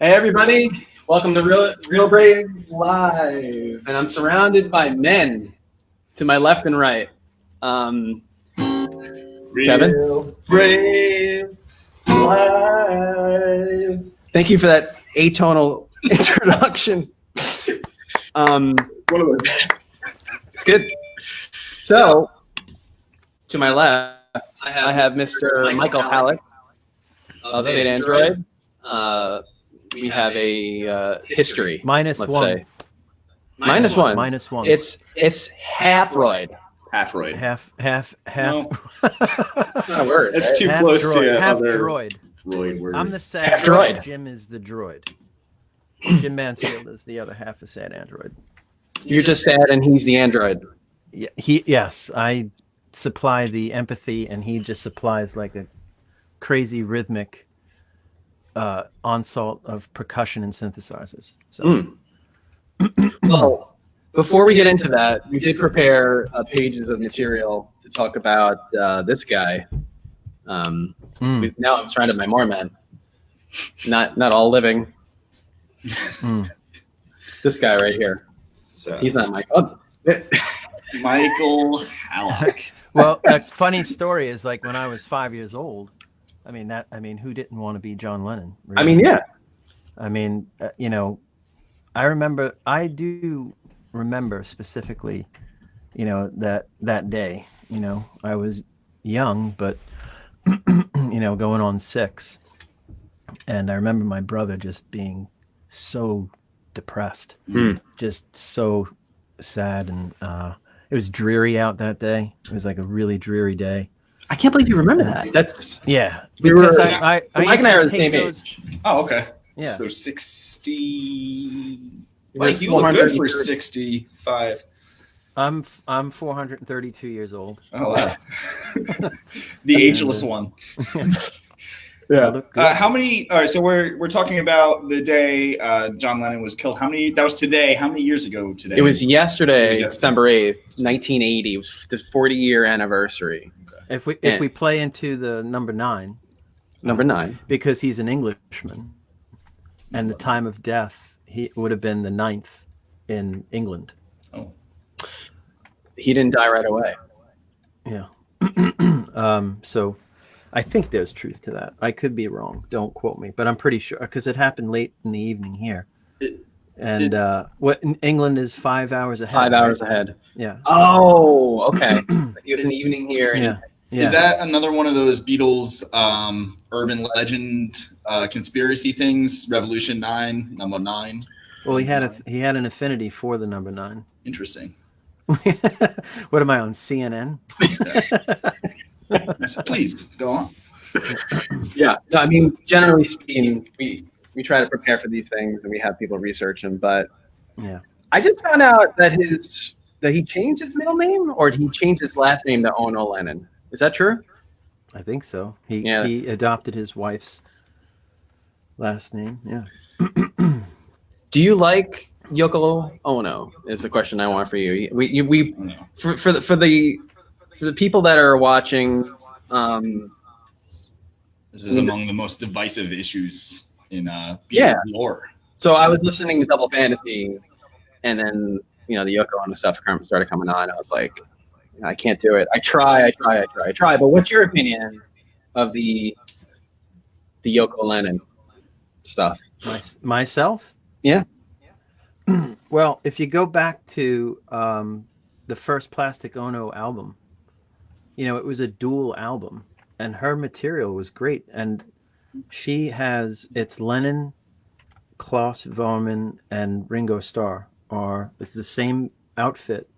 Hey everybody, welcome to Real Brave Live, and I'm surrounded by men to my left and right. Kevin? Real Brave Live. Thank you for that atonal introduction. One of the best. It's good. So, to my left, I have Mr. Michael Hallett of St. Android. We have a history. Minus let's one. say. Minus one. Minus one. It's half-roid. Half-roid. Half. No. It's not a word. That's right? too Half close droid. to Half other droid. roid word. I'm the sad Half droid. droid. Jim is the droid. Jim Mansfield is the other half of sad android. You're just sad, and he's the android. Yeah, yes, I supply the empathy, and he just supplies like a crazy rhythmic onslaught of percussion and synthesizers. So. Well, before we get into that, we did prepare pages of material to talk about this guy. Now I'm surrounded by more men, not all living. This guy right here. So, He's not Michael. Michael Halleck. Well, a funny story is like when I was 5 years old. I mean, who didn't want to be John Lennon? Really? I mean, yeah. I mean, I do remember specifically, that day, I was young, but, going on 6. And I remember my brother just being so depressed, just so sad. And it was dreary out that day. It was like a really dreary day. I can't believe you remember that. That's Yeah. We Because were- I Mike and I are the used to same take those- age. Oh, okay. Yeah. So 60. We're Like, you look good for 430. 65. I'm 432 years old. Oh, wow. The ageless one. I yeah. look good. How many? All right, so we're talking about the day John Lennon was killed. How many? That was today. How many years ago today? It was yesterday, It was yesterday. December 8th, 1980. It was the 40-year anniversary. If we play into the number 9, Number 9. because he's an Englishman, and the time of death he would have been the 9th in England. Oh, He didn't die right away. Yeah. So I think there's truth to that. I could be wrong. Don't quote me, but I'm pretty sure because it happened late in the evening here. What in England is 5 hours ahead. 5 hours right? ahead. Yeah. Oh, okay. It was an evening here. And Yeah. Yeah. is that another one of those Beatles urban legend conspiracy things? Revolution 9, number 9. Well, he had an affinity for the number 9. Interesting. What am I on CNN? So please go on. Yeah. No, I mean, generally speaking, we try to prepare for these things and we have people research them. But Yeah. I just found out that he changed his middle name or he changed his last name to Ono Lennon. Is that true? I think so. Yeah. He adopted his wife's last name. Yeah. Do you like Yoko Ono? Is the question I want for you. We No. for the people that are watching. This is among the most divisive issues in Beatles Yeah. lore. So I was listening to Double Fantasy, and then the Yoko Ono stuff started coming on. I was like, I can't do it. I try. But what's your opinion of the Yoko Lennon stuff? Myself? Yeah. Well, if you go back to the first Plastic Ono album, it was a dual album, and her material was great. And it's Lennon, Klaus Voormann, and Ringo Starr it's the same outfit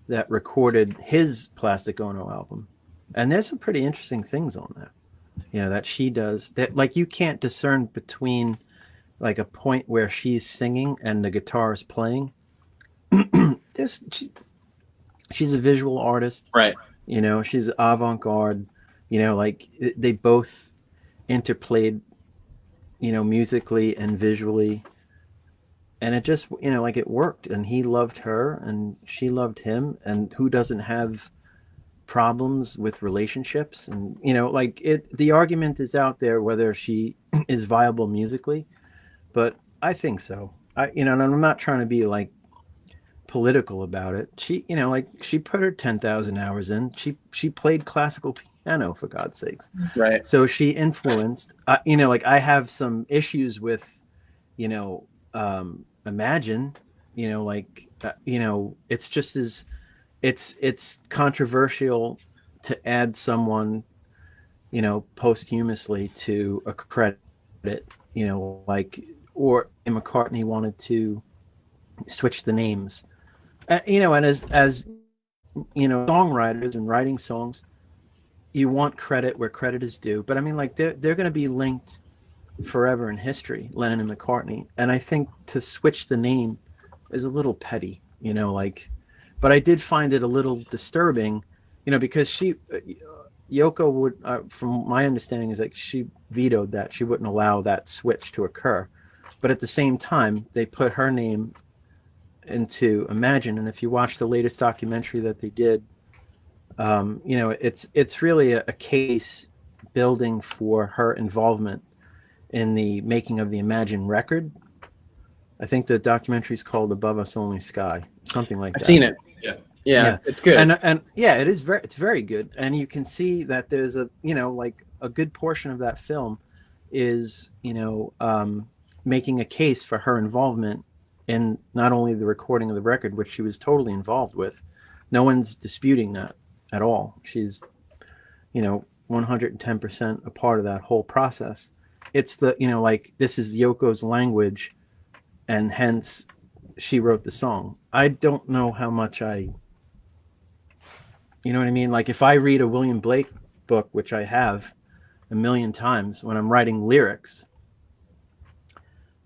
that recorded his Plastic Ono album. And there's some pretty interesting things on that, that she does that, like, you can't discern between like a point where she's singing and the guitar is playing. She's a visual artist, Right. she's avant-garde, like they both interplayed, musically and visually. And it just, like it worked, and he loved her and she loved him, and who doesn't have problems with relationships? And, the argument is out there whether she is viable musically, but I think so. And I'm not trying to be like political about it. She, like she put her 10,000 hours in. She played classical piano, for God's sakes. Right. So she influenced. Like I have some issues with, Imagine. It's just as it's controversial to add someone, posthumously to a credit, or McCartney wanted to switch the names, and as songwriters and writing songs, you want credit where credit is due. But I mean, like they're going to be linked forever in history, Lennon and McCartney. And I think to switch the name is a little petty, but I did find it a little disturbing, because Yoko would, from my understanding, is like she vetoed that. She wouldn't allow that switch to occur. But at the same time, they put her name into Imagine. And if you watch the latest documentary that they did, it's really a case building for her involvement in the making of the Imagine record. I think the documentary is called Above Us Only Sky, something like that. I've seen it. Yeah, it's good. And yeah, it's very good. And you can see that there's a good portion of that film is, making a case for her involvement in not only the recording of the record, which she was totally involved with. No one's disputing that at all. She's, 110% a part of that whole process. It's the, this is Yoko's language, and hence she wrote the song. I don't know how much you know what I mean? Like if I read a William Blake book, which I have a million times, when I'm writing lyrics,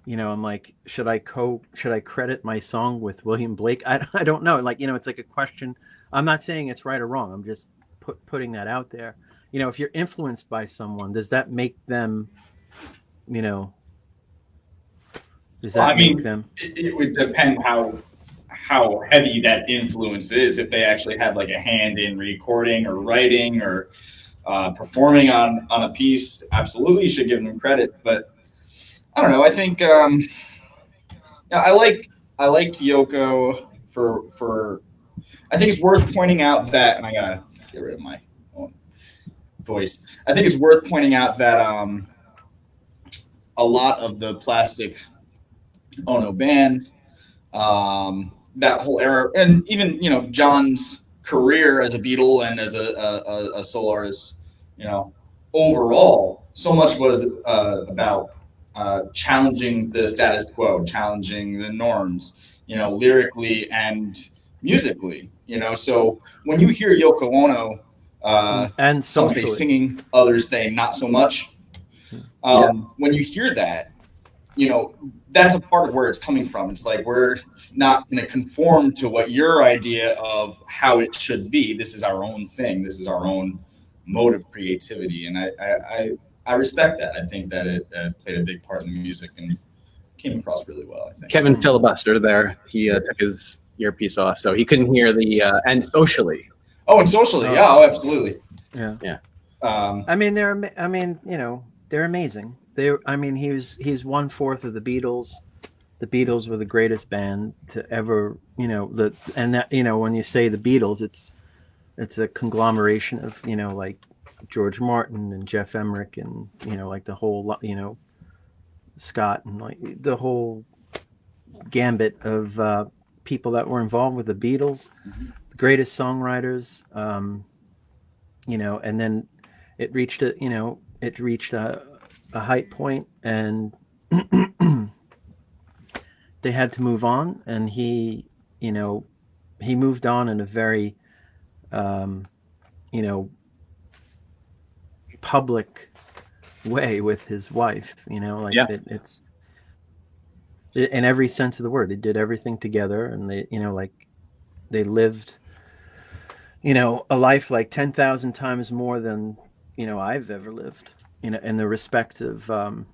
I'm like, should I credit my song with William Blake? I don't know. Like, it's like a question. I'm not saying it's right or wrong. I'm just putting that out there. If you're influenced by someone, does that make them, it would depend how heavy that influence is. If they actually had like a hand in recording or writing or performing on a piece, absolutely you should give them credit. But I don't know. I think I liked Yoko for. I think it's worth pointing out that, and I gotta get rid of my own voice. I think it's worth pointing out that a lot of the Plastic Ono band, that whole era, and even John's career as a Beatle and as a solo artist, overall, so much was about challenging the status quo, challenging the norms, lyrically and musically. So when you hear Yoko Ono, and some say singing, others say not so much. When you hear that, that's a part of where it's coming from. It's like, we're not going to conform to what your idea of how it should be. This is our own thing. This is our own mode of creativity. And I respect that. I think that it played a big part in the music and came across really well, I think. Kevin filibustered there. He took his earpiece off, so he couldn't hear the and socially. Oh, and socially. Yeah, oh, absolutely. Yeah. They're amazing. He's 1/4 of the Beatles. The Beatles were the greatest band to ever, when you say the Beatles, it's a conglomeration of, like George Martin and Jeff Emerick and, like the whole, Scott and like the whole gambit of people that were involved with the Beatles, the greatest songwriters, and then it reached a height point, and they had to move on, and he moved on in a very public way with his wife. It's in every sense of the word. They did everything together, and they lived a life like 10,000 times more than I've ever lived, in the respect of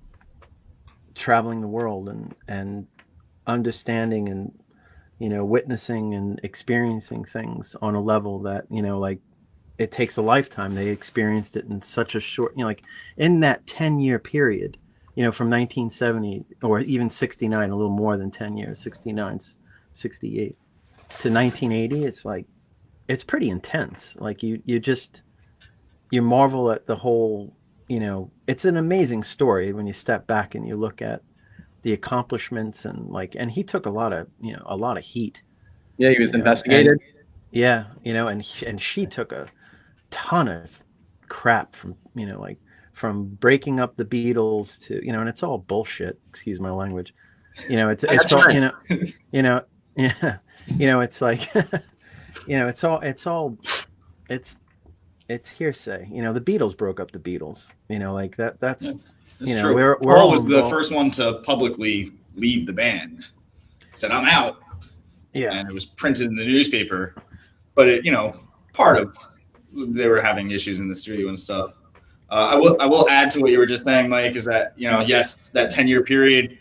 traveling the world and understanding and witnessing and experiencing things on a level that it takes a lifetime. They experienced it in such a short, in that 10-year period from 1970 or even 69, a little more than 10 years, 69, 68 to 1980. It's like, it's pretty intense. Like you marvel at the whole, it's an amazing story when you step back and you look at the accomplishments and he took a lot of heat. Yeah, he was investigated. Yeah, and she took a ton of crap from breaking up the Beatles to, and it's all bullshit. Excuse my language. It's all, yeah, it's like, it's hearsay. The Beatles broke up the Beatles. Like that. That's true. We're Paul all was the first one to publicly leave the band. Said, "I'm out." Yeah, and it was printed in the newspaper. But it, part of they were having issues in the studio and stuff. I will add to what you were just saying, Mike, is that yes, that 10-year period,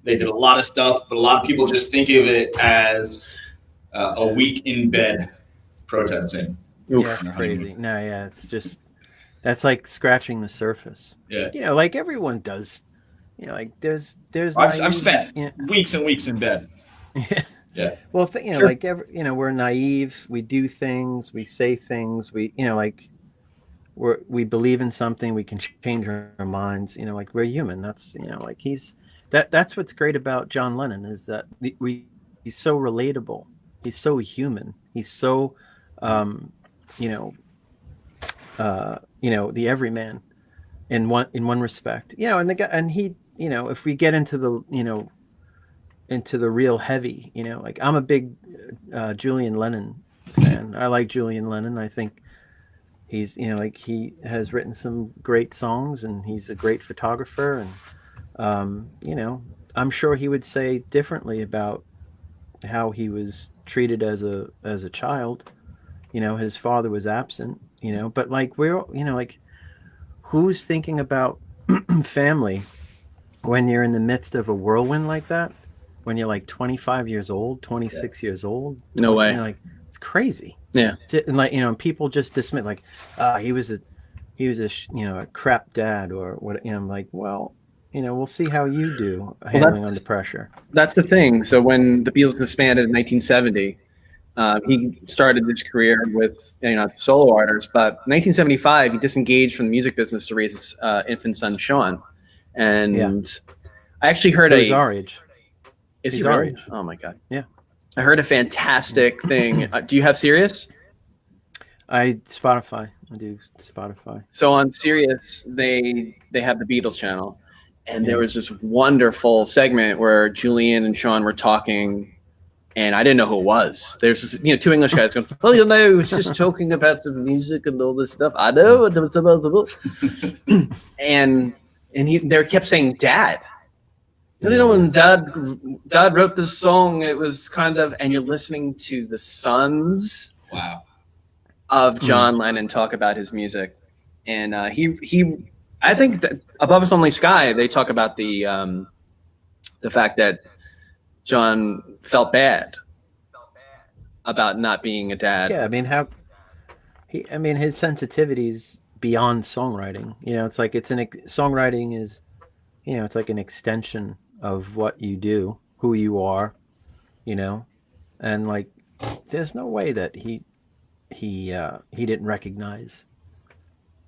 they did a lot of stuff, but a lot of people just think of it as a week in bed protesting. Yeah, it's crazy. No, yeah, it's just that's like scratching the surface. Yeah, like everyone does. Like there's. I've spent weeks and weeks in bed. Yeah. Well, sure. Like we're naive. We do things. We say things. We we believe in something. We can change our minds. Like we're human. That's like that's what's great about John Lennon is that he's so relatable. He's so human. He's so the everyman in one respect. And the guy, and he, if we get into the into the real heavy, like I'm a big Julian Lennon fan. I like Julian Lennon. I think he's like he has written some great songs and he's a great photographer, and I'm sure he would say differently about how he was treated as a child. His father was absent, but like we're like who's thinking about family when you're in the midst of a whirlwind like that? When you're like 25 years old, 26 years old. No way. Like it's crazy. Yeah. And like, people just dismiss like, he was a crap dad or what, I'm like, well, we'll see how you do handling under pressure. That's the thing. So when the Beatles disbanded in 1970, he started his career with, as a solo artist, but in 1975, he disengaged from the music business to raise his infant son, Sean. And I actually heard he's our age. Is he really? Oh my God. Yeah. I heard a fantastic thing. Do you have Sirius? I do Spotify. So on Sirius, they have the Beatles channel, and there was this wonderful segment where Julian and Sean were talking, and I didn't know who it was. There's this, two English guys going, "Well, it's just talking about the music and all this stuff." I know, and they kept saying, "Dad." When Dad wrote this song, it was kind of, and you're listening to the sons of John Lennon talk about his music, and I think that Above Us Only Sky, they talk about the fact that John felt bad about not being a dad. Yeah, his sensitivities beyond songwriting. It's like songwriting is, it's like an extension of what you do, who you are, and like there's no way that he didn't recognize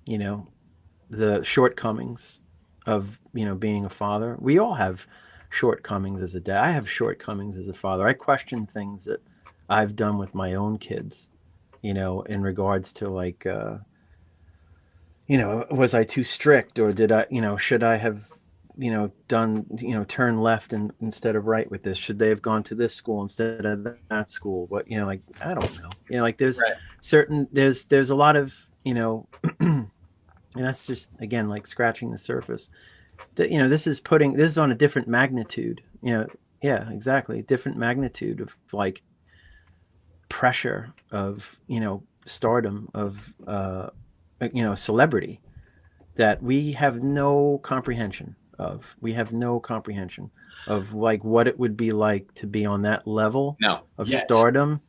the shortcomings of being a father. We all have shortcomings as a dad. I have shortcomings as a father. I question things that I've done with my own kids, in regards to like was I too strict, or did I should I have done, turn left instead of right with this? Should they have gone to this school instead of that school? What, like, I don't know. Like there's there's a lot of, and that's just, again, like scratching the surface. This is on a different magnitude, yeah, exactly. Different magnitude of like pressure of, stardom of, celebrity that we have no comprehension of. We have no comprehension of like what it would be like to be on that level of stardom.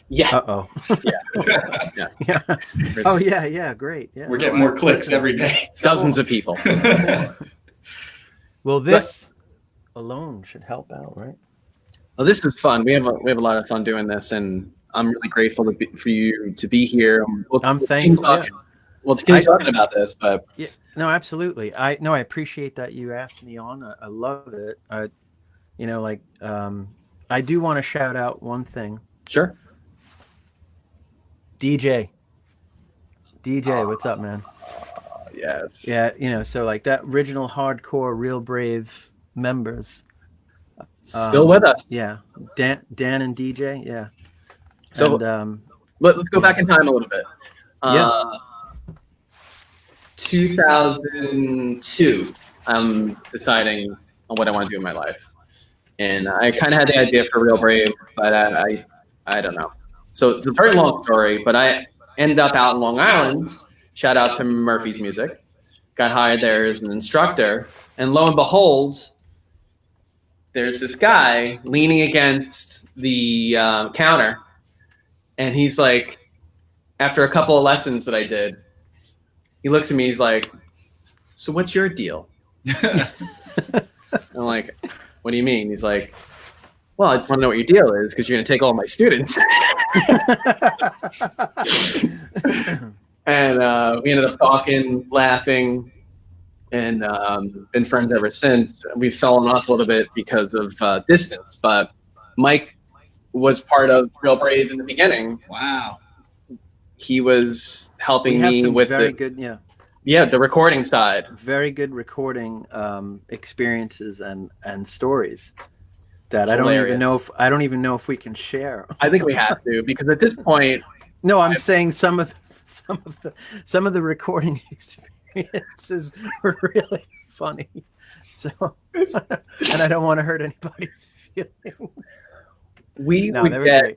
Yeah. Uh-oh. Yeah. Oh yeah, great. Yeah. We're getting more clicks every day. Dozens of people. Well, this alone should help out, right? Well, this is fun. We have a lot of fun doing this, and I'm really grateful for you to be here. I'm thankful. Yeah. We'll continue talking about this, but yeah, no, absolutely. I appreciate that you asked me on. I love it. I do want to shout out one thing. Sure. DJ, what's up, man? Yes. Yeah, so like that original hardcore Real Brave members. Still with us. Yeah. Dan and DJ, yeah. So let's go back in time a little bit. 2002, I'm deciding on what I want to do in my life. And I kind of had the idea for Real Brave, but I don't know. So it's a very long story, but I ended up out in Long Island. Shout out to Murphy's Music. Got hired there as an instructor. And lo and behold, there's this guy leaning against the counter. And he's like, after a couple of lessons that I did, he looks at me, he's like, so what's your deal? I'm like, what do you mean? He's like, well, I just want to know what your deal is because you're going to take all my students. And we ended up talking, laughing, and been friends ever since. We've fallen off a little bit because of distance, but Mike was part of Real Brave in the beginning. Wow. He was helping me with very good, the recording side. Very good recording experiences and stories that Hilarious. I don't even know if we can share. I think we have to, because at this point, no, I'm saying some of the recording experiences were really funny. So, and I don't want to hurt anybody's feelings. We were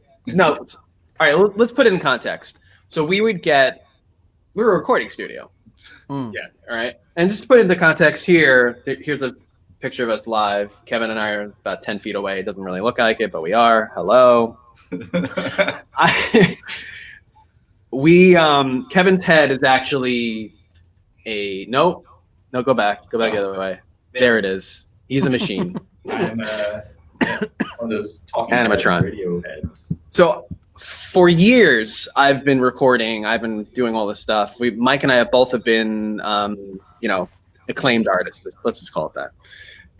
a context. So we were a recording studio. Mm. Yeah. All right. And just to put it into context here's a picture of us live. Kevin and I are about 10 feet away. It doesn't really look like it, but we are. Hello. Kevin's head is actually no, go back the other way. There it is. He's a machine. I'm one of those talking animatron radio heads. So for years, I've been recording. I've been doing all this stuff. Mike and I both have been, acclaimed artists. Let's just call it that.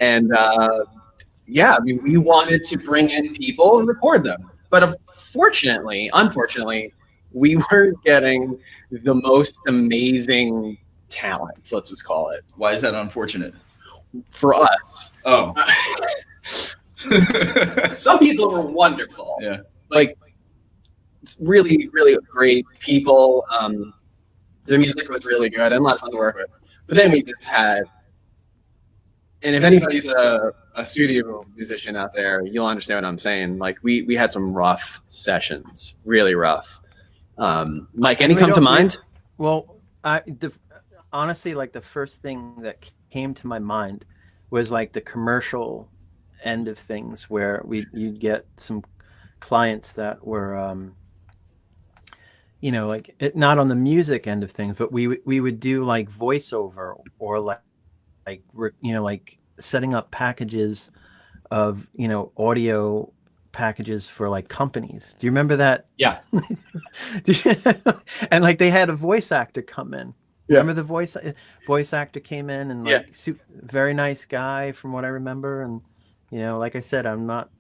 And we wanted to bring in people and record them. But unfortunately, we weren't getting the most amazing talent. Let's just call it. Why is that unfortunate? For us. Oh. Some people were wonderful. Yeah. Like, really, really great people. The music was really good and a lot of fun to work with. But then we just had, and if anybody's a studio musician out there, you'll understand what I'm saying. Like, we had some rough sessions, really rough. Mike, any come to mind? Honestly, like the first thing that came to my mind was like the commercial end of things, where you'd get some clients that were not on the music end of things, but we would do like voiceover or like setting up packages of audio packages for like companies. Do you remember that? Yeah. And like they had a voice actor come in. Yeah. Remember the voice actor came in and like very nice guy from what I remember, and like I said, I'm not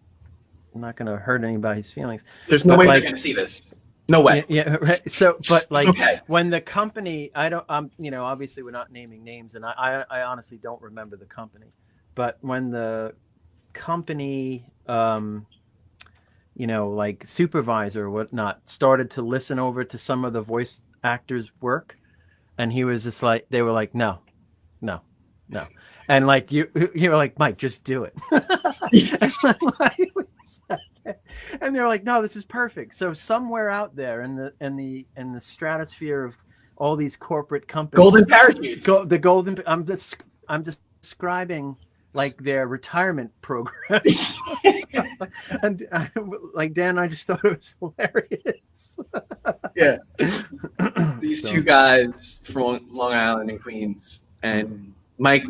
going to hurt anybody's feelings. There's no way you're going to see this. No way. Yeah, right. So, but like okay. When the company, obviously we're not naming names, and I honestly don't remember the company, but when the company, like supervisor or whatnot started to listen over to some of the voice actors' work, and he was just like, they were like, no. And like, you were like, Mike, just do it. And they're like, no, this is perfect. So somewhere out there in the stratosphere of all these corporate companies, golden parachutes, I'm describing like their retirement program. And like Dan, I just thought it was hilarious. Yeah. These two guys from Long Island and Queens, and Mike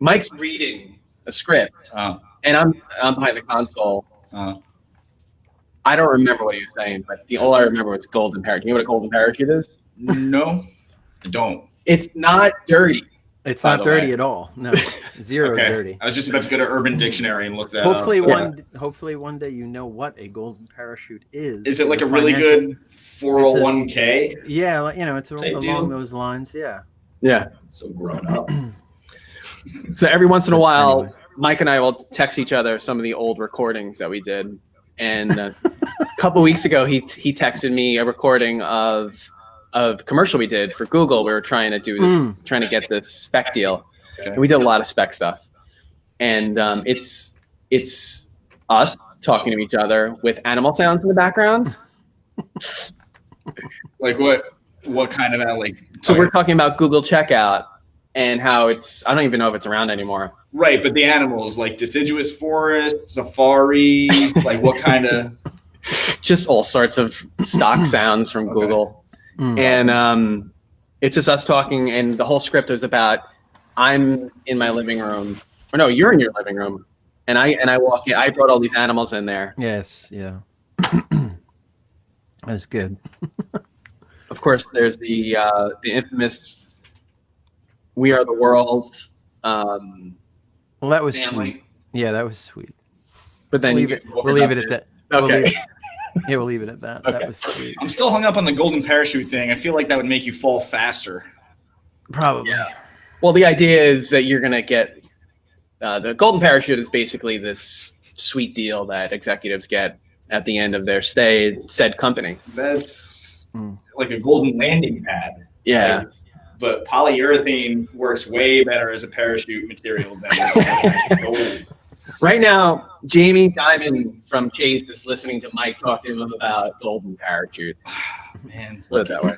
Mike's reading a script, Oh. and I'm behind the console. Oh. I don't remember what he was saying, but all I remember was golden parachute. You know what a golden parachute is? No, I don't. It's not dirty. It's By not the way. dirty at all. No, zero Okay. dirty. I was just about to go to Urban Dictionary and look that Hopefully up. hopefully one day you know what a golden parachute is. Is it like a The really financial- good 401k? Yeah, like, it's Type along deal? those lines. Yeah. Yeah. So grown up. So every once in a while, Anyway. Mike and I will text each other some of the old recordings that we did. And a couple weeks ago, he texted me a recording of commercial we did for Google. We were trying to do this, trying to get this spec deal. Okay. And we did a lot of spec stuff. And it's us talking to each other with animal sounds in the background. Like what kind of like? So we're talking about Google Checkout and how I don't even know if it's around anymore. Right, but the animals like deciduous forest, safari, like what kind of? Just all sorts of stock sounds from Google. And it's just us talking, and the whole script is about I'm in my living room, or no, you're in your living room, and I walk in. I brought all these animals in there. Yes. Yeah. That's good. Of course, there's the infamous "We Are the World." Well, that was family. sweet. Yeah, that was sweet. But then We'll leave it at that. Okay. We'll leave it at that. Okay. That was sweet. I'm still hung up on the golden parachute thing. I feel like that would make you fall faster. Probably. Yeah. Well, the idea is that you're going to get the golden parachute is basically this sweet deal that executives get at the end of their stay at said company. That's like a golden landing pad. Yeah. Like, but polyurethane works way better as a parachute material than gold. Right now, Jamie Dimon from Chase is listening to Mike talk to him about golden parachutes. Man, Put it that way.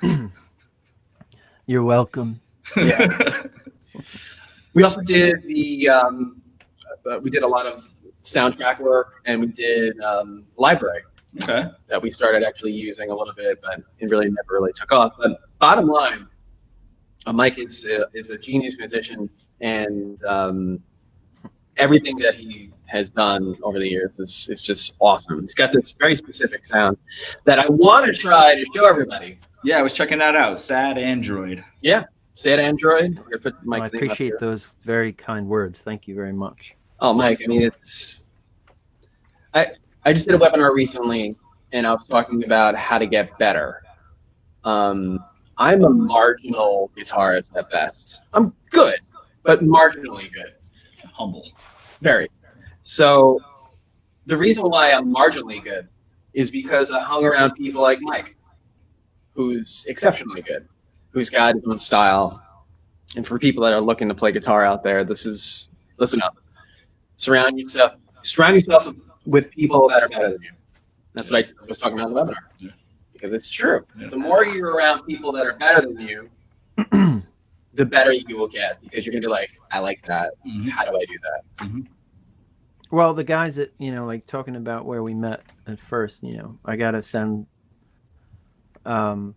You're welcome. Yeah. We also did we did a lot of soundtrack work, and we did library okay. that we started actually using a little bit, but it really never really took off. But bottom line, Mike is a genius musician, and everything that he has done over the years is just awesome. He's got this very specific sound that I want to try to show everybody. Yeah, I was checking that out. Sad Android. Yeah, Sad Android. We're gonna put I Mike's name up appreciate here. those very kind words. Thank you very much. Oh, Mike, I mean, I just did a webinar recently, and I was talking about how to get better. I'm a marginal guitarist at best. I'm good, but marginally good. Humble. Very. So the reason why I'm marginally good is because I hung around people like Mike, who's exceptionally good, who's got his own style. And for people that are looking to play guitar out there, listen up. Surround yourself with people that are better than you. That's what I was talking about in the webinar. Yeah. Because it's true. Yeah. The more you're around people that are better than you, the better you will get, because you're going to be like, I like that. Mhm. How do I do that? Mm-hmm. Well, the guys that, like talking about where we met at first, I got to send a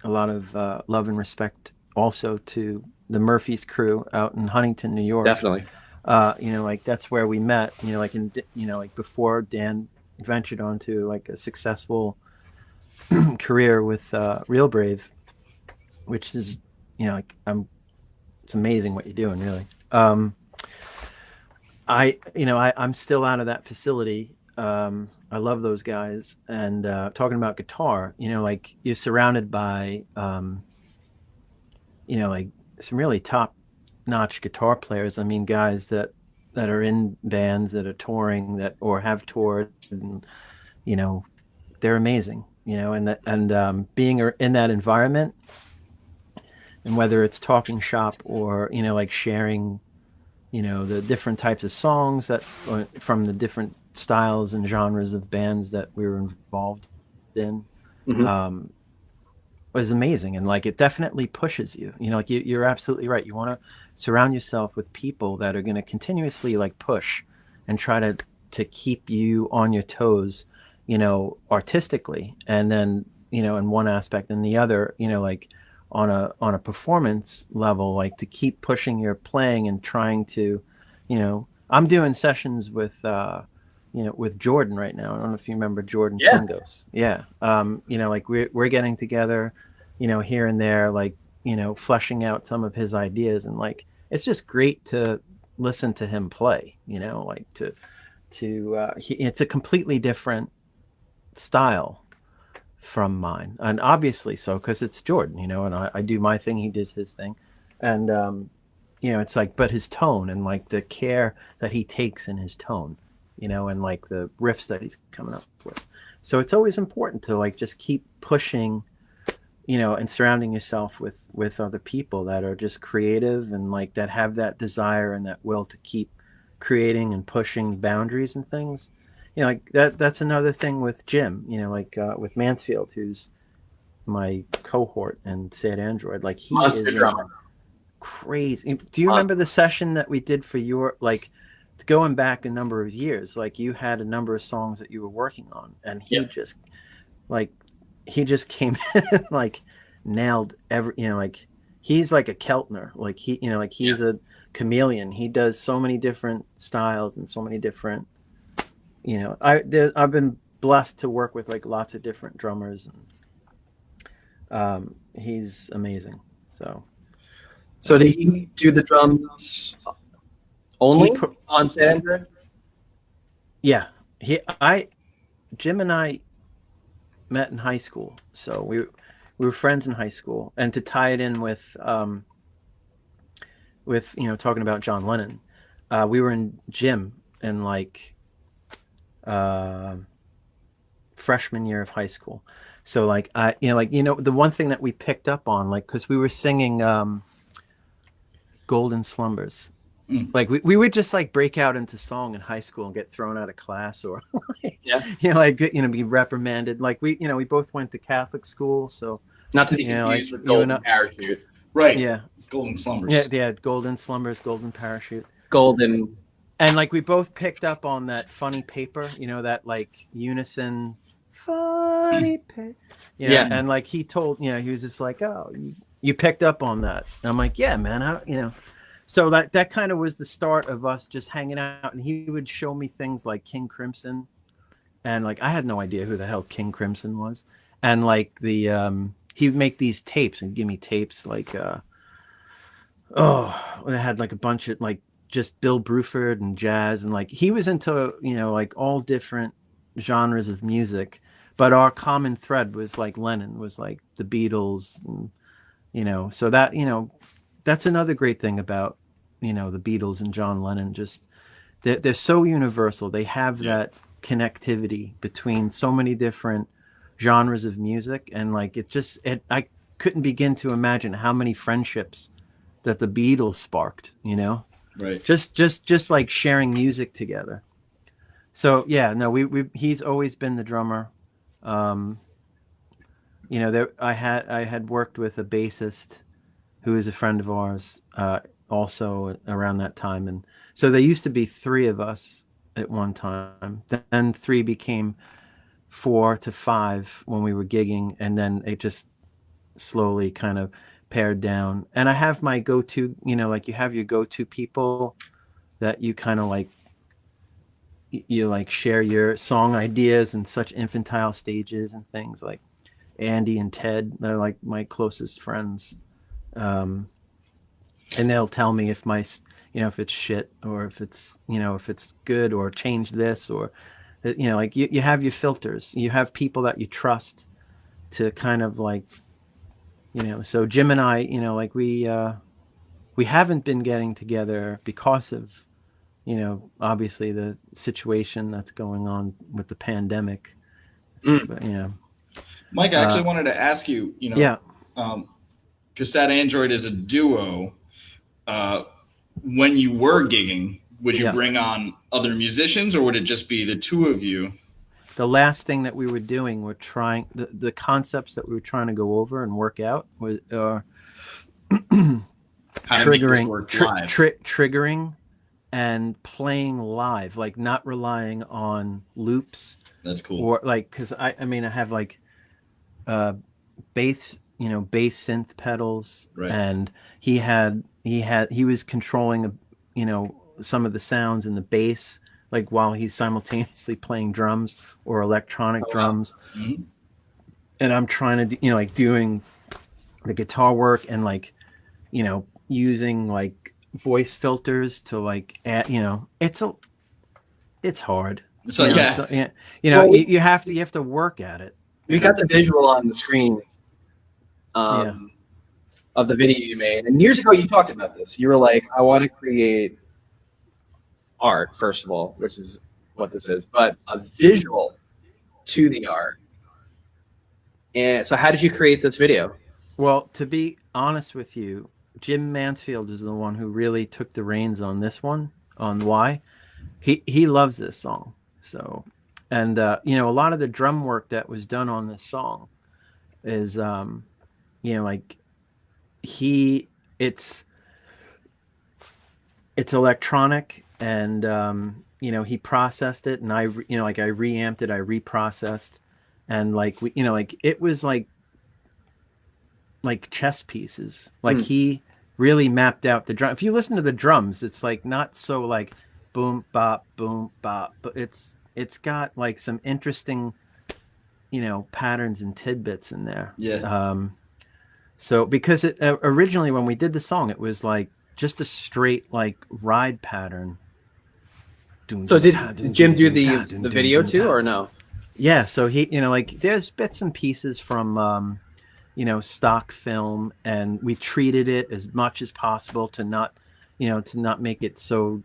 lot of love and respect also to the Murphy's crew out in Huntington, New York. Definitely. Like that's where we met, like before Dan ventured onto like a successful career with Real Brave, which is, it's amazing what you're doing, really. I'm still out of that facility. I love those guys. And talking about guitar, like you're surrounded by, like some really top-notch guitar players. I mean, guys that are in bands that are touring or have toured, and they're amazing. And being in that environment, and whether it's talking shop or like sharing, the different types of songs that from the different styles and genres of bands that we were involved in. Mm-hmm. Was amazing, and like it definitely pushes you. Like you're absolutely right. You want to surround yourself with people that are going to continuously like push and try to keep you on your toes, artistically, and then in one aspect and the other, like on a performance level, like to keep pushing your playing and trying to, I'm doing sessions with with Jordan right now. I don't know if you remember Jordan Yeah. Pingos. Yeah. Like we're getting together, here and there, like, fleshing out some of his ideas, and like it's just great to listen to him play, like it's a completely different style from mine, and obviously so, because it's Jordan, and I do my thing, he does his thing, and it's like, but his tone and like the care that he takes in his tone, and like the riffs that he's coming up with. So it's always important to like just keep pushing, and surrounding yourself with other people that are just creative and like that have that desire and that will to keep creating and pushing boundaries and things. Like that's another thing with Jim, like with Mansfield, who's my cohort and Sad Android. Like he Monster is drummer. crazy. Do you remember the session that we did for your, like, going back a number of years, like you had a number of songs that you were working on, and he just came in like nailed every, like he's like a Keltner, like like he's a chameleon. He does so many different styles and so many different, I've been blessed to work with like lots of different drummers, and he's amazing. So did he do the drums only on Sandra? Yeah, Jim and I met in high school, so we were friends in high school. And to tie it in with talking about John Lennon, we were in gym in like freshman year of high school. So like the one thing that we picked up on, like, because we were singing Golden Slumbers. Like we would just like break out into song in high school and get thrown out of class, or be reprimanded. Like we both went to Catholic school, so not to be confused with Golden Parachute. Right. Yeah. Golden Slumbers. Yeah, Golden Slumbers, Golden Parachute. Golden. And like we both picked up on that funny paper, that like unison funny paper. And like he told, he was just like, "Oh, you picked up on that." And I'm like, "Yeah, man, So that kind of was the start of us just hanging out, and he would show me things like King Crimson, and like I had no idea who the hell King Crimson was, and like he would make these tapes and give me tapes like they had like a bunch of like just Bill Bruford and jazz, and like he was into like all different genres of music, but our common thread was like Lennon, was like the Beatles, and so that that's another great thing about the Beatles and John Lennon. Just they're so universal. They have that connectivity between so many different genres of music, and like I couldn't begin to imagine how many friendships that the Beatles sparked. Right. Just like sharing music together. So yeah, no, he's always been the drummer. I had worked with a bassist who is a friend of ours, also around that time. And so there used to be 3 of us at one time. Then 3 became 4 to 5 when we were gigging. And then it just slowly kind of pared down. And I have my go-to, like you have your go-to people that you kind of like, you like share your song ideas in such infantile stages and things, like Andy and Ted. They're like my closest friends. And they'll tell me if if it's shit, or if it's, if it's good, or change this, or, like you have your filters. You have people that you trust to kind of like, so Jim and I, like we haven't been getting together because of, obviously the situation that's going on with the pandemic. But, Mike, I actually wanted to ask you, because Sad Android is a duo. When you were gigging, would you bring on other musicians, or would it just be the 2 of you? The last thing that we were doing, we're trying the concepts that we were trying to go over and work out was triggering and playing live, like not relying on loops. That's cool. Or like, because I have like bass bass synth pedals, Right. and he was controlling some of the sounds in the bass, like while he's simultaneously playing drums or electronic drums. Mm-hmm. And I'm trying to do, like doing the guitar work and like using like voice filters to like add, it's hard. So yeah, Well, You have to work at it. we got the visual on the screen Yeah. of the video you made. And years ago, you talked about this. You were like, I want to create art, first of all, which is what this is, but a visual to the art. And so how did you create this video? Well, to be honest with you, Jim Mansfield is the one who really took the reins on this one, on why. He loves this song. So, and a lot of the drum work that was done on this song is like it's electronic, and he processed it, and I reamped it, I reprocessed, and like it was like chess pieces. Like he really mapped out the drum. If you listen to the drums, it's like not so like boom bop, but it's got like some interesting patterns and tidbits in there. Yeah. So because originally when we did the song, it was like just a straight like ride pattern. So did Jim do the video too, or no? Yeah, so he like there's bits and pieces from stock film, and we treated it as much as possible to not make it so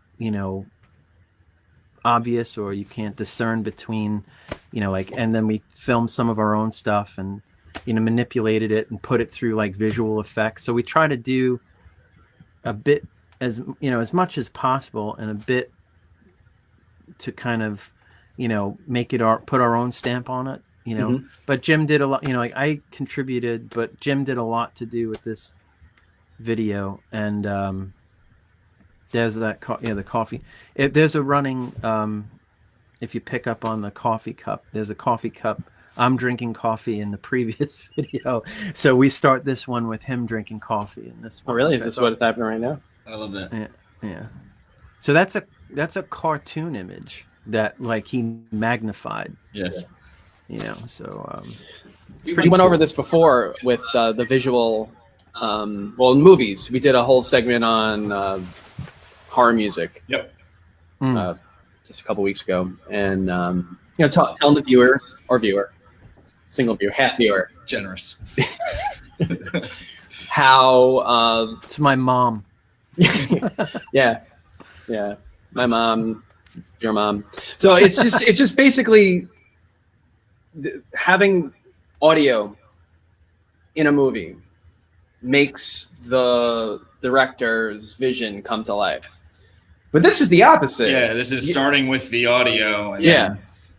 obvious, or you can't discern between and then we filmed some of our own stuff and manipulated it and put it through like visual effects. So we try to do a bit as much as possible, and a bit to kind of make it put our own stamp on it. But Jim did a lot, like I contributed, but Jim did a lot to do with this video. And there's that the coffee. There's a running, if you pick up on the coffee cup, there's a coffee cup. I'm drinking coffee in the previous video, so we start this one with him drinking coffee in this one. Oh really? Is this what it's happening right now? I love that. Yeah. So that's a cartoon image that like he magnified. Yeah. So we went over this before with the visual. In movies, we did a whole segment on horror music. Yep. Just a couple weeks ago, and telling the viewers or viewer, single viewer, half viewer, Generous. how it's my mom. yeah, my mom, your mom. So it's just basically having audio in a movie makes the director's vision come to life. But this is the opposite. Yeah, this is starting with the audio and then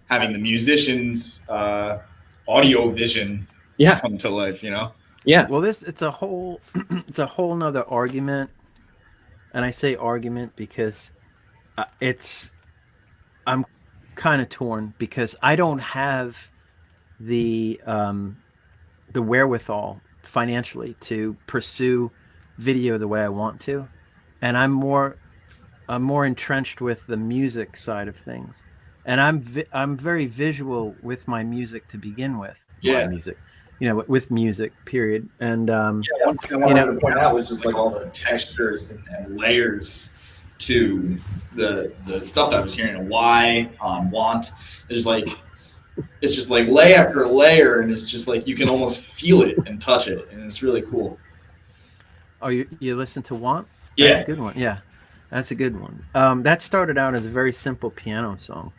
having the musicians' audio vision come to life, Yeah. Well, it's a whole nother argument. And I say argument because I'm kind of torn, because I don't have the wherewithal financially to pursue video the way I want to, and I'm more entrenched with the music side of things, and I'm very visual with my music to begin with. Yeah. My music, with music, period. And one thing I wanted to point out was just like all the textures and layers to the stuff that I was hearing. Why on want, it's just like layer after layer, and it's just like you can almost feel it and touch it, and it's really cool. Oh, you listen to Want? Yeah. That's a good one. Yeah, that's a good one. That started out as a very simple piano song.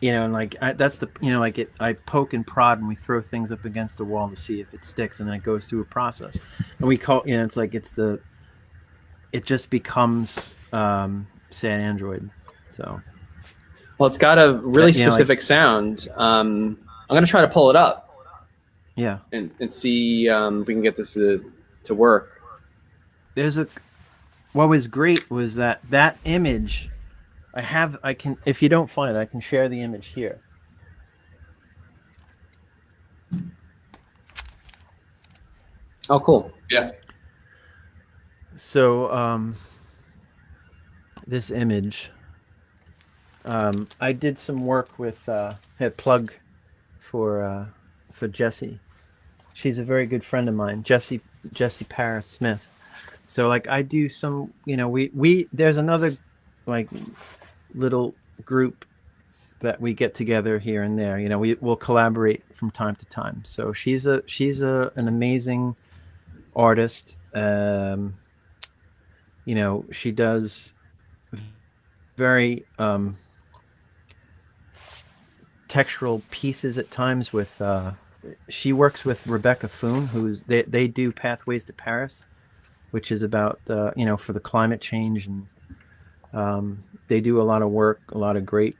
And like that's the I poke and prod, and we throw things up against the wall to see if it sticks, and then it goes through a process. And we call it just becomes Sad Android. So. Well, it's got a really specific sound. I'm going to try to pull it up. Yeah. And see if we can get this to work. What was great was that image. If you don't find it, I can share the image here. Oh, cool. Yeah. So this image, I did some work with a plug for Jessie. She's a very good friend of mine, Jessie Paris Smith. So like I do some, we there's another like little group that we get together here and there. We will collaborate from time to time. So she's an amazing artist. She does very textural pieces at times with. She works with Rebecca Foon, they do Pathways to Paris, which is about for the climate change, and they do a lot of work, a lot of great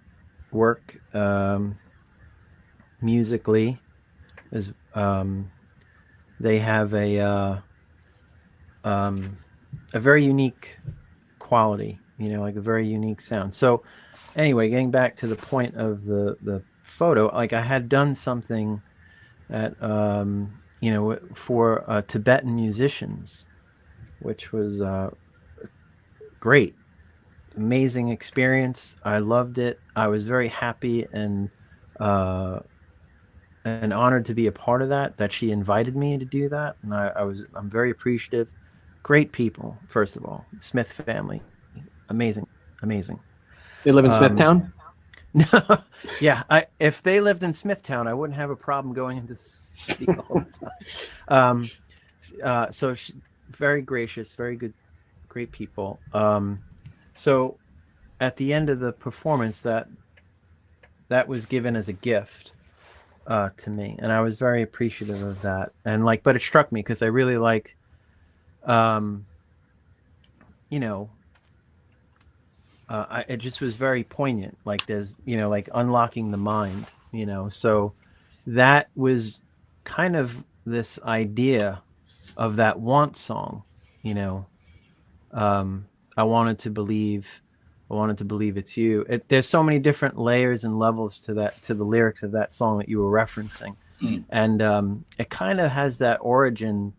work musically. As they have a very unique quality, like a very unique sound. So anyway, getting back to the point of the photo, like I had done something at for Tibetan musicians, which was great, amazing experience. I loved it. I was very happy and honored to be a part of that she invited me to do that, and I'm very appreciative. Great people, first of all. Smith family, amazing. They live in Smithtown. Yeah, if they lived in Smithtown, I wouldn't have a problem going into the city all the time. So very gracious, very good, great people. So at the end of the performance, that was given as a gift to me, and I was very appreciative of that. And but it struck me because I really like, it just was very poignant. Like there's, like unlocking the mind, So that was kind of this idea of that want song, I wanted to believe it's you. There's so many different layers and levels to the lyrics of that song that you were referencing. And it kind of has that origin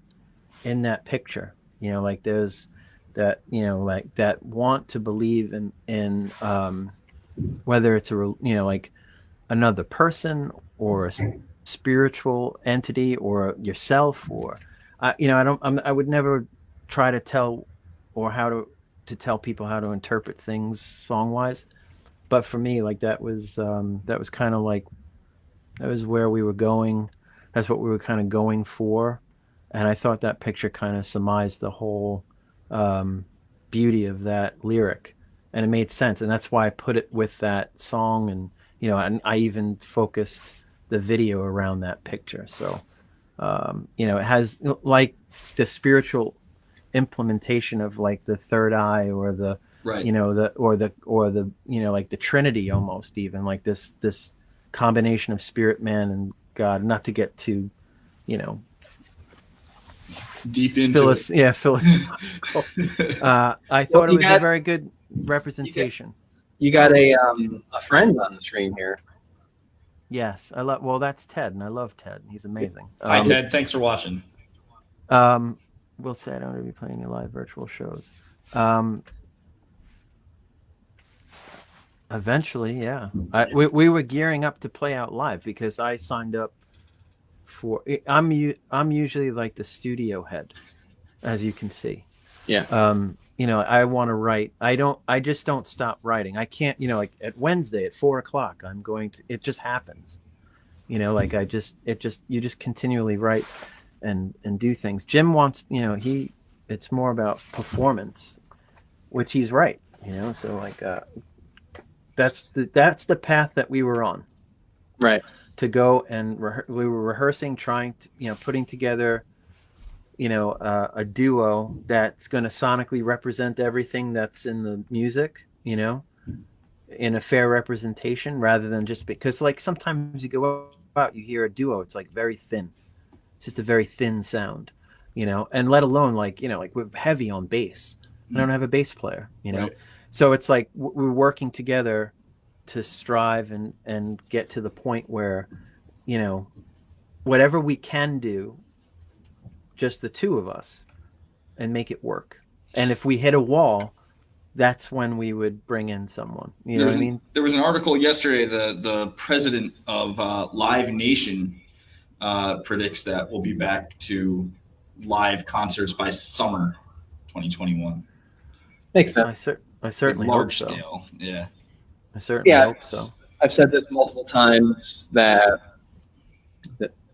in that picture, like there's that, like that want to believe in whether it's like another person or a spiritual entity or yourself, or I would never try to tell or how to tell people how to interpret things song wise, but for me, like that was kind of like, that was where we were going. That's what we were kind of going for. And I thought that picture kind of surmised the whole beauty of that lyric, and it made sense. And that's why I put it with that song. And, and I even focused the video around that picture. So, it has like the spiritual implementation of like the third eye, or the, right, like the Trinity, almost even like this combination of spirit, man, and God. Not to get too, deep into it. Yeah, philosophical. I thought it was a very good representation. You got a friend on the screen here. Yes, that's Ted, and I love Ted. He's amazing. Hi, Ted. Thanks for watching. Will say I don't want to be playing any live virtual shows. Eventually, yeah. We were gearing up to play out live because I signed up for. I'm usually like the studio head, as you can see. Yeah. I want to write. I just don't stop writing. I can't. Like at Wednesday at 4:00, I'm going to. It just happens. Like you just continually write and do things. Jim wants. It's more about performance, which he's right. So like. That's the path that we were on, right? To go and we were rehearsing, trying to putting together, a duo that's going to sonically represent everything that's in the music, in a fair representation, rather than just because like sometimes you go out, you hear a duo, it's like very thin, it's just a very thin sound, and let alone like like we're heavy on bass. I don't have a bass player, Right. So it's like we're working together to strive and get to the point where, whatever we can do, just the two of us and make it work. And if we hit a wall, that's when we would bring in someone. You know what I mean? There was an article yesterday. The president of Live Nation predicts that we'll be back to live concerts by summer 2021. Makes sense. I certainly large hope so. scale. Yeah. I certainly hope so. I've said this multiple times that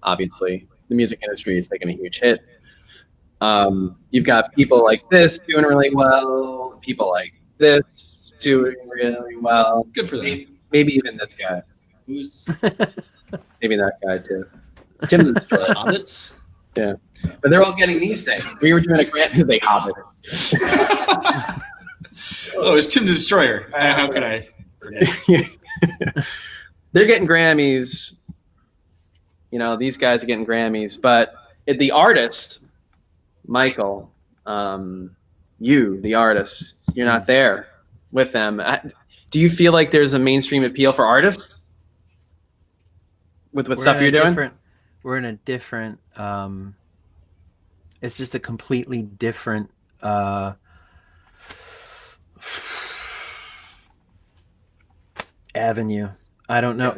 obviously the music industry is taking a huge hit. You've got people like this doing really well, people like this doing really well. Good for them. Maybe even this guy. Who's Maybe that guy too. It's Tim the Destroyer. Hobbits? Yeah. But they're all getting these things. We were doing a grant who they Hobbits. Oh, it's Tim the Destroyer. How could I forget? They're getting Grammys. You know, these guys are getting Grammys. But the artist, Michael, you, the artist, you're not there with them. Do you feel like there's a mainstream appeal for artists with what stuff you're doing? We're in a different, it's just a completely different avenue. I don't know,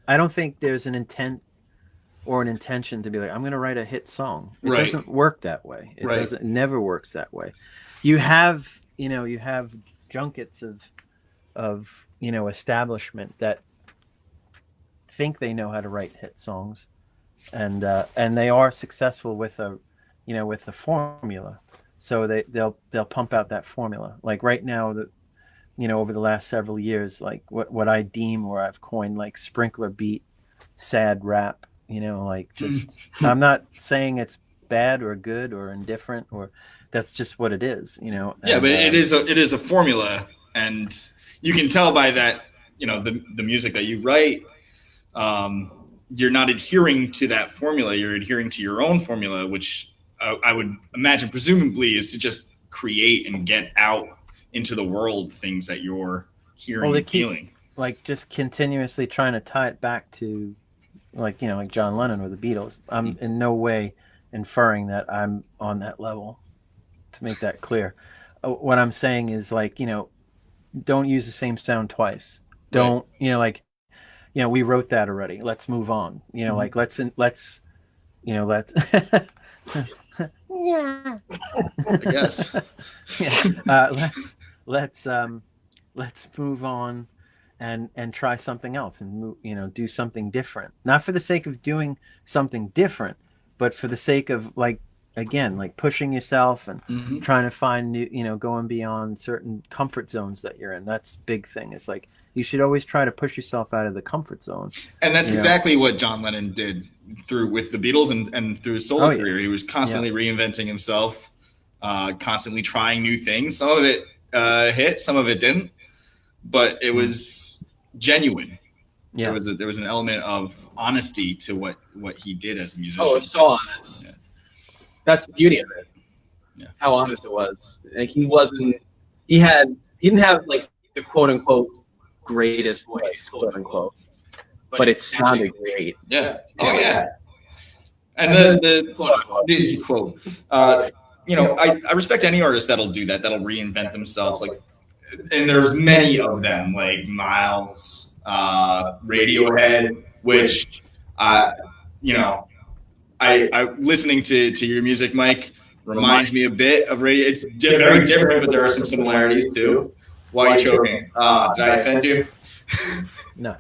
I don't think there's an intent or an intention to be like, I'm going to write a hit song. It doesn't work that way. It never works that way. You have junkets of establishment that think they know how to write hit songs, and they are successful with a formula. So they'll pump out that formula. Like right now, over the last several years, like what I deem, or I've coined, like sprinkler beat, sad rap. Just I'm not saying it's bad or good or indifferent, or that's just what it is. Yeah, but it is a formula, and you can tell by that. The music that you write. You're not adhering to that formula. You're adhering to your own formula, which I would imagine, presumably, is to just create and get out into the world things that you're hearing and feeling. Like just continuously trying to tie it back to, like John Lennon or the Beatles. I'm in no way inferring that I'm on that level, to make that clear. What I'm saying is, don't use the same sound twice. Don't, we wrote that already. Let's move on. Let's yeah. I guess. Yeah. Let's move on and try something else and do something different. Not for the sake of doing something different, but for the sake of pushing yourself and trying to find new, going beyond certain comfort zones that you're in. That's big thing. It's like you should always try to push yourself out of the comfort zone. And that's exactly what John Lennon did with the Beatles and through his solo career. He was constantly reinventing himself, constantly trying new things. Some of it hit, some of it didn't, but it was genuine. Yeah. There was an element of honesty to what he did as a musician. Oh, it's so honest. Yeah. That's the beauty of it. Yeah. How honest it was. Like he didn't have like the quote unquote greatest voice, quote unquote, but it sounded great. Yeah. Oh yeah. And the quote. I respect any artist that'll do that. That'll reinvent themselves. And there's many of them, like Miles, Radiohead, which I listening to your music, Mike, reminds me a bit of radio. It's very different, but there are some similarities too. Why are you choking? Did I offend you? No.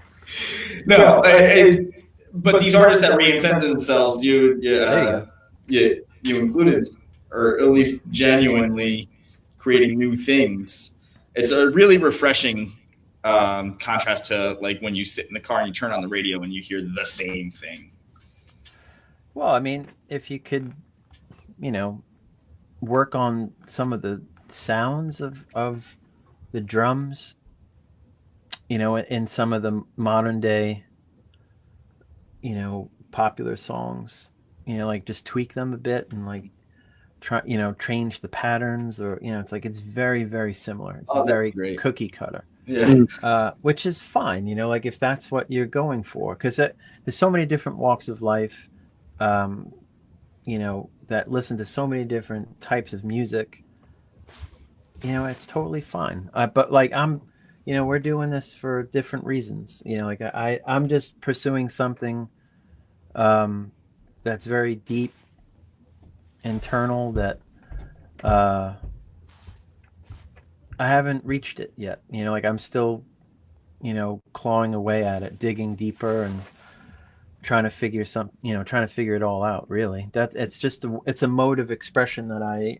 But these artists that reinvent themselves, you included, or at least genuinely creating new things. It's a really refreshing contrast to like when you sit in the car and you turn on the radio and you hear the same thing. Well, I mean, if you could, work on some of the sounds of the drums, in some of the modern day, popular songs, just tweak them a bit and try, change the patterns, or, it's like, it's very, very similar. It's very great. Cookie cutter. Yeah. Which is fine, if that's what you're going for, because there's so many different walks of life. you know, that listen to so many different types of music, you know, it's totally fine. But like you know, we're doing this for different reasons. You know, like I'm just pursuing something um, that's very deep, internal that uh, I haven't reached it yet. You know, like I'm still, you know, clawing away at it, digging deeper and trying to figure you know, trying to figure it all out. Really, it's just it's a mode of expression that I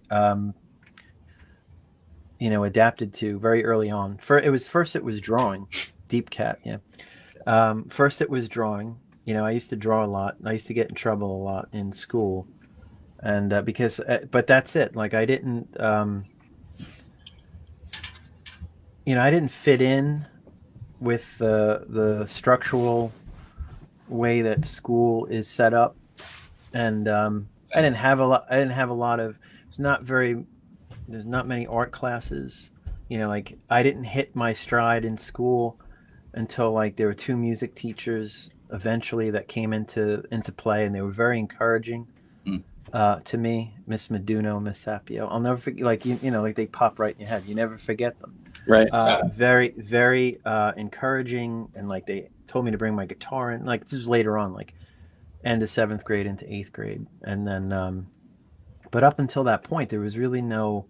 you know, adapted to very early on. First it was drawing, deep cat. Yeah. First it was drawing. You know, I used to draw a lot. I used to get in trouble a lot in school, and because but that's it. Like I didn't you know, I didn't fit in with the structural way that school is set up, and I didn't have a lot. I didn't have a lot of. It's not very. There's not many art classes. You know, like I didn't hit my stride in school until like there were two music teachers eventually that came into play, and they were very encouraging to me, Miss Meduno, Miss Sapio. I'll never forget. Like you know, like they pop right in your head. You never forget them. Right. Very very encouraging, and like they told me to bring my guitar in. Like this was later on, like end of seventh grade into eighth grade, and then but up until that point, there was really no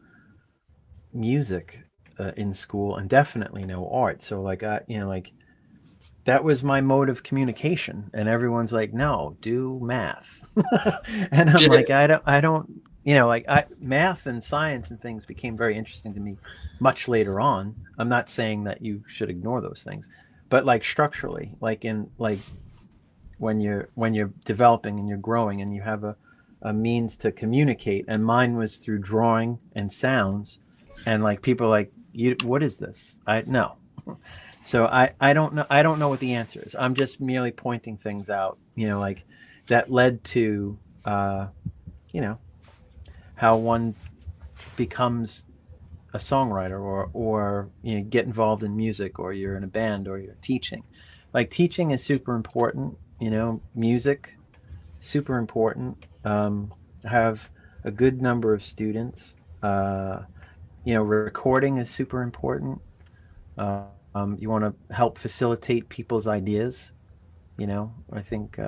music in school, and definitely no art. So like I, you know, like that was my mode of communication, and everyone's like, no, do math. And I'm like, I don't, you know, like math and science and things became very interesting to me much later on. I'm not saying that you should ignore those things, but like structurally, like in like when you're developing and you're growing and you have a means to communicate, and mine was through drawing and sounds, and like people are like, you, what is this? I no. So I don't know what the answer is. I'm just merely pointing things out, you know, like that led to you know, how one becomes a songwriter, or you know, get involved in music, or you're in a band, or you're teaching. Like teaching is super important, you know, music super important. Have a good number of students. You know, recording is super important. You want to help facilitate people's ideas. You know, I think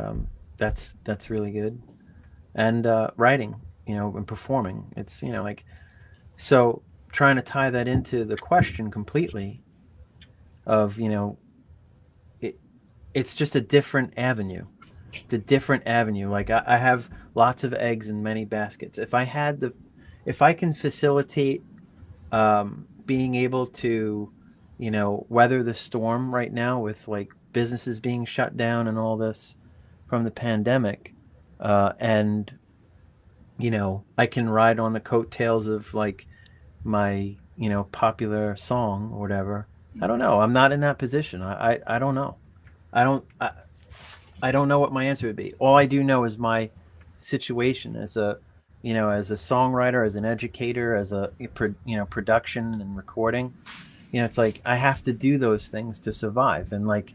that's really good. And writing, you know, and performing. It's, you know, like, so trying to tie that into the question completely of, you know, it, it's just a different avenue. It's a different avenue. Like I have lots of eggs in many baskets. If I can facilitate being able to, you know, weather the storm right now with like businesses being shut down and all this from the pandemic, and you know, I can ride on the coattails of like my, you know, popular song or whatever. I don't know. I'm not in that position. I don't know. I don't. I don't know what my answer would be. All I do know is my situation as a, you know, as a songwriter, as an educator, as a, you know, production and recording. You know, it's like I have to do those things to survive, and like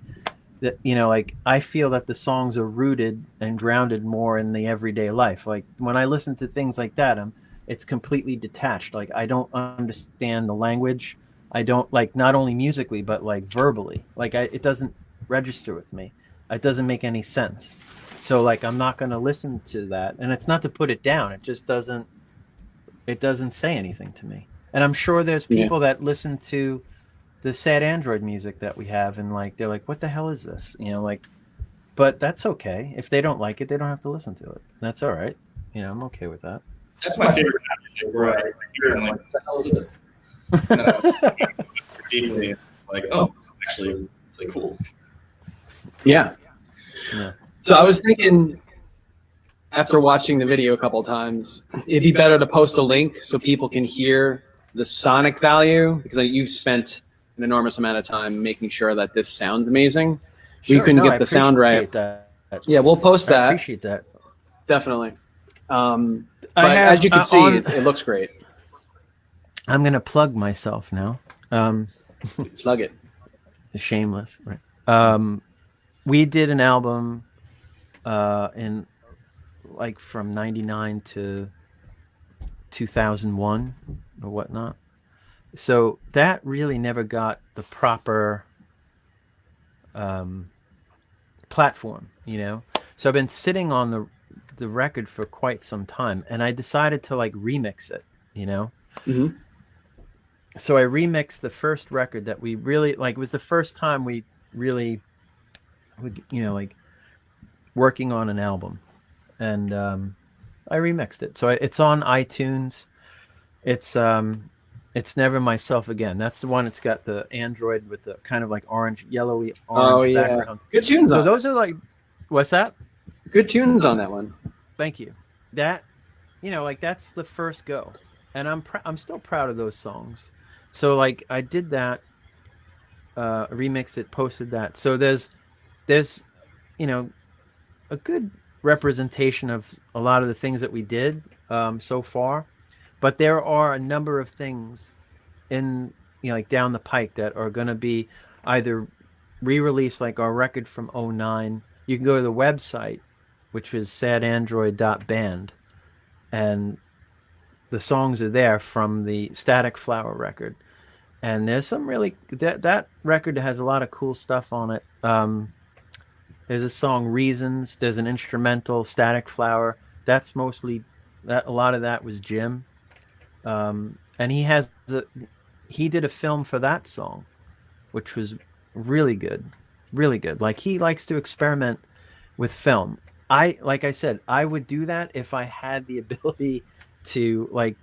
that, you know, like I feel that the songs are rooted and grounded more in the everyday life. Like when I listen to things like that, it's completely detached. Like I don't understand the language. I don't, like, not only musically but like verbally. Like it doesn't register with me. It doesn't make any sense. So like I'm not going to listen to that. And it's not to put it down. It just doesn't. It doesn't say anything to me. And I'm sure there's people that listen to the sad Android music that we have, and like they're like, "What the hell is this?" You know, like. But that's okay. If they don't like it, they don't have to listen to it. That's all right. You know, I'm okay with that. That's my favorite music, where I hear it and I'm like, what the hell is this? And then I deeply, it's like, oh, this is actually really cool. Yeah. Yeah. So I was thinking, after watching the video a couple of times, it'd be better to post a link so people can hear the sonic value, because you've spent an enormous amount of time making sure that this sounds amazing. We couldn't get the sound right. That. Yeah, we'll post that. I appreciate that. Definitely. But as you can see, it looks great. I'm going to plug myself now. Plug it. Shameless. Right. We did an album in like from 99 to 2001 or whatnot. So that really never got the proper um, platform, you know. So I've been sitting on the record for quite some time, and I decided to like remix it, you know. Mm-hmm. So I remixed the first record that we really like. It was the first time we really, you know, like working on an album, and I remixed it. So it's on iTunes. It's Never Myself Again. That's the one. It's got the Android with the kind of like orange, yellowy Oh orange yeah, background. good tunes So on those it. are like, what's that? Good tunes on that one. Thank you. That, you know, like that's the first go, and I'm still proud of those songs. So like I did that, remixed it, posted that. So there's you know a good representation of a lot of the things that we did so far, but there are a number of things in, you know, like down the pike that are going to be either re-released, like our record from '09. You can go to the website, which is sadandroid.band, and the songs are there from the Static Flower record. And there's some really that record has a lot of cool stuff on it. There's a song Reasons. There's an instrumental Static Flower. That's mostly that. A lot of that was Jim, and he did a film for that song, which was really good, really good. Like he likes to experiment with film. Like I said, I would do that if I had the ability to like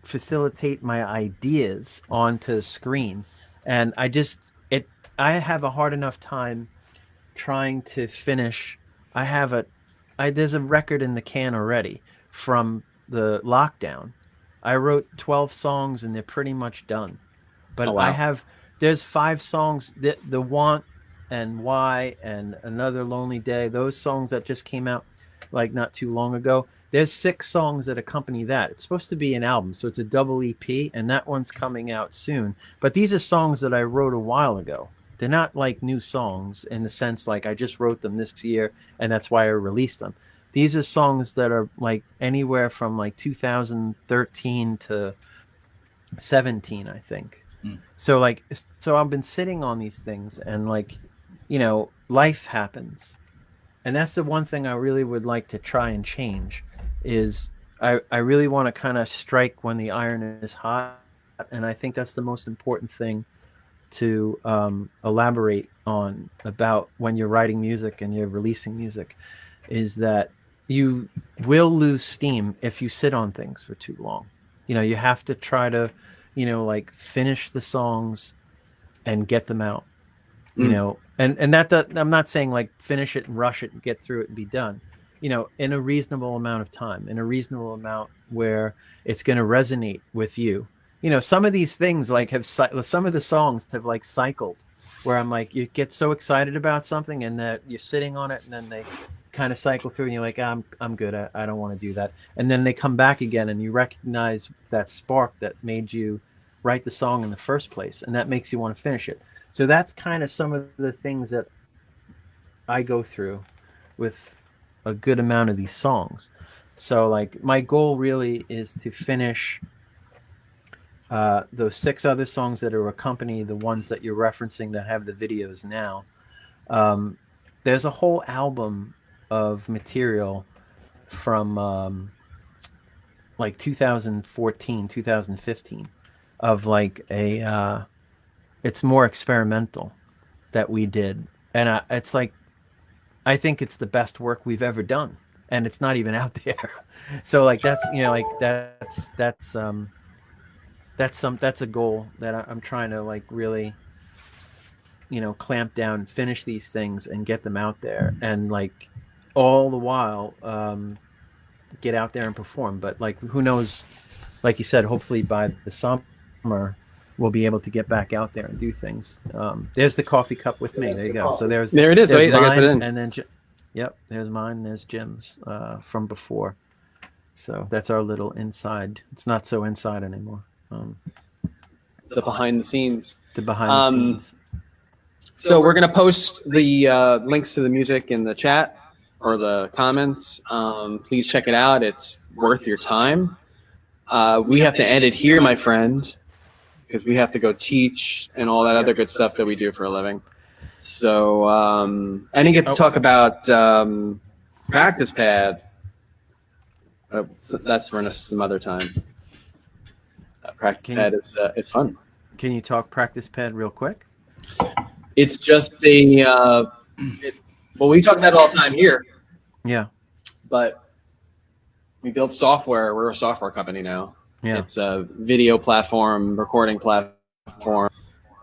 facilitate my ideas onto screen, and I have a hard enough time trying to finish. I have a I There's a record in the can already from the lockdown. I wrote 12 songs and they're pretty much done. Oh But wow. there's 5 songs that the Want and Why and Another Lonely Day, those songs that just came out like not too long ago. There's 6 songs that accompany that. It's supposed to be an album, so it's a double EP, and that one's coming out soon. But these are songs that I wrote a while ago. They're not like new songs in the sense like I just wrote them this year and that's why I released them. These are songs that are like anywhere from like 2013 to 17, I think. Mm. So I've been sitting on these things, and like, you know, life happens. And that's the one thing I really would like to try and change is I really want to kind of strike when the iron is hot. And I think that's the most important thing to elaborate on about when you're writing music and you're releasing music, is that you will lose steam if you sit on things for too long. You know, you have to try to, you know, like finish the songs and get them out. You know, and I'm not saying like finish it and rush it and get through it and be done. You know, in a reasonable amount of time, in a reasonable amount where it's going to resonate with you. You know, some of these things like some of the songs have like cycled, where I'm like, you get so excited about something and that you're sitting on it, and then they kind of cycle through, and you're like, I'm good, I don't want to do that, and then they come back again, and you recognize that spark that made you write the song in the first place, and that makes you want to finish it. So that's kind of some of the things that I go through with a good amount of these songs. So like my goal really is to finish those 6 other songs that are accompany the ones that you're referencing that have the videos now. There's a whole album of material from like 2014, 2015 of like it's more experimental that we did. And it's like, I think it's the best work we've ever done, and it's not even out there. So like that's, you know, like that's a goal that I'm trying to like really, you know, clamp down, finish these things and get them out there, and like all the while get out there and perform. But like, who knows, like you said, hopefully by the summer we'll be able to get back out there and do things. There's the coffee cup with me. There you go. So there it is. there's Wait, I gotta mine, put it in. and then yep, there's mine. There's Jim's from before. So that's our little inside. It's not so inside anymore. The behind the scenes. The behind the scenes. So we're gonna post the links to the music in the chat. or the comments, please check it out. It's worth your time. We have to end it here, my friend, because we have to go teach and all that other good stuff that we do for a living. So I didn't get to talk about practice pad. So that's for some other time. Practice pad is fun. Can you talk practice pad real quick? It's just well, we talk about it all the time here. Yeah. But we build software. We're a software company now. Yeah. It's a video platform, recording platform,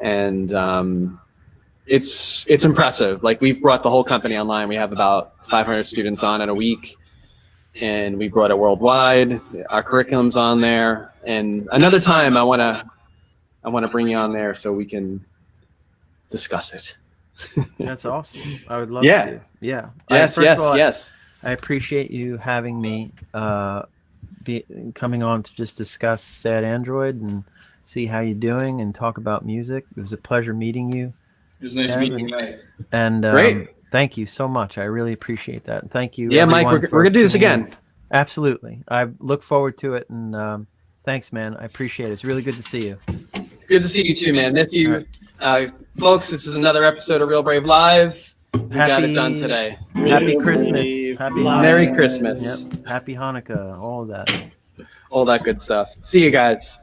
and it's impressive. Like, we've brought the whole company online. We have about 500 students on in a week, and we brought it worldwide. Our curriculum's on there. And another time, I want to bring you on there so we can discuss it. That's awesome. I would love Yeah. to. Yeah. Yes, First of all, yes. I appreciate you having me coming on to just discuss Sad Android and see how you're doing and talk about music. It was a pleasure meeting you. It was nice meeting you, Mike. And Great. Thank you so much. I really appreciate that. And thank you. Yeah, Mike, we're going to do this again. Absolutely. I look forward to it. And thanks, man. I appreciate it. It's really good to see you. Good to see you too, man. Miss you. Folks, this is another episode of Real Brave Live. We got it done today. Happy Christmas. Happy Merry Christmas. Yep. Happy Hanukkah. All of that. All that good stuff. See you guys.